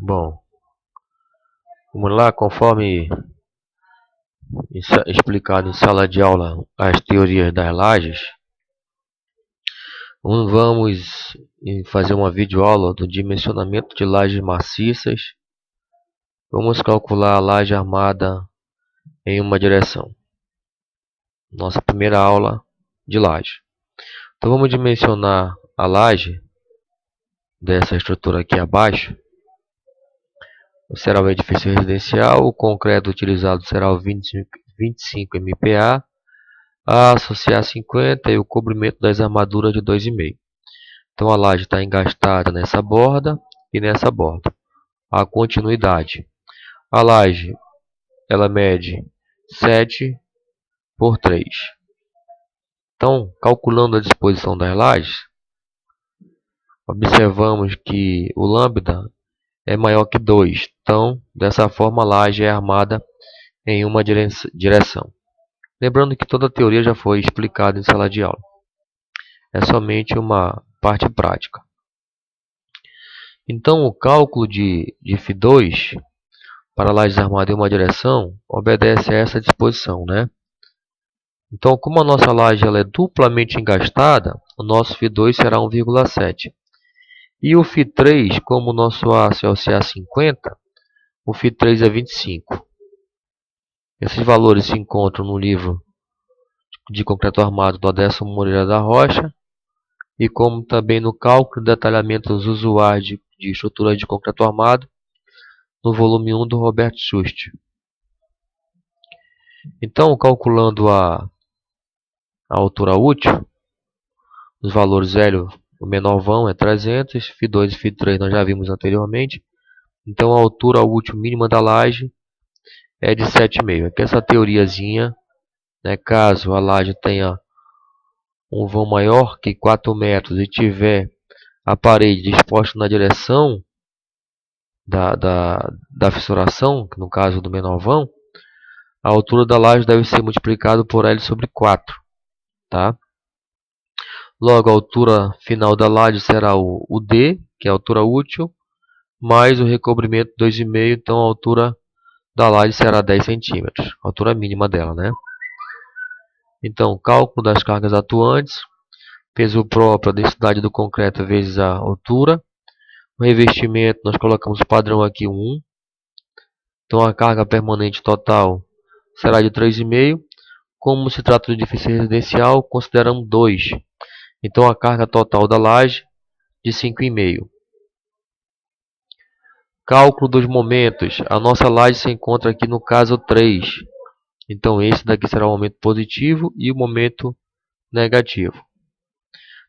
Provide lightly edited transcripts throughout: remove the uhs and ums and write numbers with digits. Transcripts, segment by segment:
Bom, vamos lá, conforme explicado em sala de aula as teorias das lajes, vamos fazer uma videoaula do dimensionamento de lajes maciças. Vamos calcular a laje armada em uma direção. Nossa primeira aula de laje. Então vamos dimensionar a laje dessa estrutura aqui abaixo. Será o edifício residencial, o concreto utilizado será o 25 MPa, a associar 50 e o cobrimento das armaduras de 2,5. Então a laje está engastada nessa borda e nessa borda. A continuidade. A laje ela mede 7 por 3. Então, calculando a disposição das lajes, observamos que o lambda é maior que 2. Então, dessa forma, a laje é armada em uma direção. Lembrando que toda a teoria já foi explicada em sala de aula. É somente uma parte prática. Então, o cálculo de Φ2 para lajes armadas em uma direção obedece a essa disposição, né? Então, como a nossa laje ela é duplamente engastada, o nosso Φ2 será 1,7. E o Φ3, como o nosso aço é o Ca50, o Φ3 é 25. Esses valores se encontram no livro de concreto armado do Aderson Moreira da Rocha, e como também no cálculo e detalhamento dos usuários de estruturas de concreto armado, no volume 1 do Roberto Schust. Então, calculando a altura útil, os valores L, o menor vão é 300, Φ2 e Φ3 nós já vimos anteriormente. Então, a altura útil mínima da laje é de 7,5. Aqui essa teoriazinha, né, caso a laje tenha um vão maior que 4 metros e tiver a parede disposta na direção da fissuração, no caso do menor vão, a altura da laje deve ser multiplicada por L sobre 4. Tá? Logo, a altura final da laje será o D, que é a altura útil, mais o recobrimento 2,5, então a altura da laje será 10 centímetros, a altura mínima dela, né? Então, cálculo das cargas atuantes, peso próprio, a densidade do concreto vezes a altura. O revestimento, nós colocamos o padrão aqui 1. Então, a carga permanente total será de 3,5. Como se trata de edifício residencial, consideramos 2. Então, a carga total da laje de 5,5. Cálculo dos momentos. A nossa laje se encontra aqui no caso 3. Então, esse daqui será o momento positivo e o momento negativo.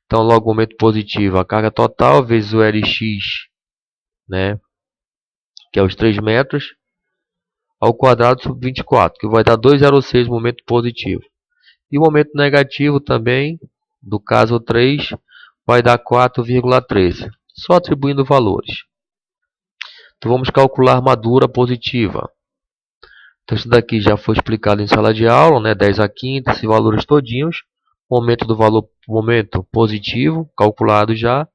Então, logo o momento positivo, a carga total vezes o Lx, né, que é os 3 metros, ao quadrado sobre 24, que vai dar 2,06 momento positivo. E o momento negativo também, do caso 3, vai dar 4,13. Só atribuindo valores. Então, vamos calcular a armadura positiva. Então, isso daqui já foi explicado em sala de aula, né, 10 a quinta, esses valores todinhos. Momento do valor momento positivo, calculado já,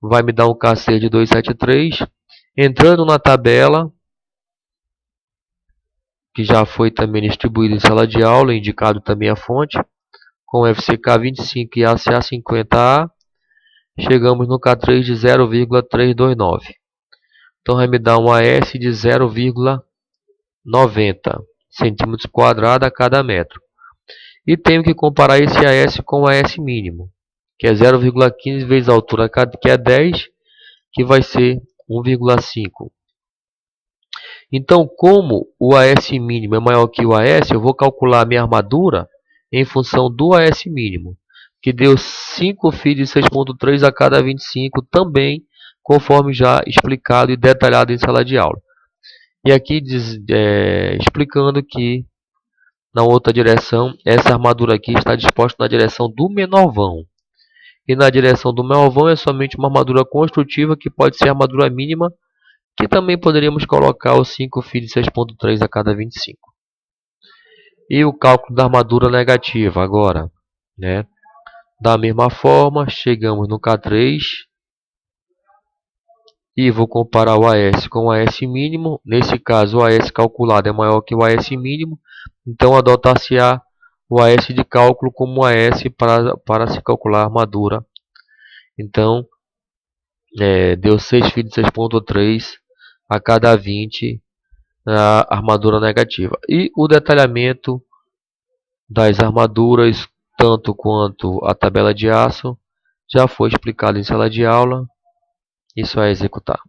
vai me dar um KC de 273. Entrando na tabela, que já foi também distribuído em sala de aula, indicado também a fonte, com FCK 25 e ACA 50A, chegamos no K3 de 0,329. Então vai me dar um AS de 0,90 centímetros quadrados a cada metro. E tenho que comparar esse AS com o AS mínimo, que é 0,15 vezes a altura, que é 10, que vai ser 1,5. Então, como o AS mínimo é maior que o AS, eu vou calcular a minha armadura em função do AS mínimo, que deu 5 φ de 6,3 a cada 25, também conforme já explicado e detalhado em sala de aula. E aqui explicando que na outra direção, essa armadura aqui está disposta na direção do menor vão. E na direção do maior vão é somente uma armadura construtiva, que pode ser a armadura mínima, que também poderíamos colocar os 5 φ de 6,3 a cada 25. E o cálculo da armadura negativa agora, né? Da mesma forma, chegamos no K3 e vou comparar o AS com o AS mínimo. Nesse caso, o AS calculado é maior que o AS mínimo, então adotar-se-á o AS de cálculo como AS para se calcular a armadura. Então, deu 6 φ de 6,3 a cada 20 a armadura negativa. E o detalhamento das armaduras, tanto quanto a tabela de aço, já foi explicado em sala de aula. Isso é executar.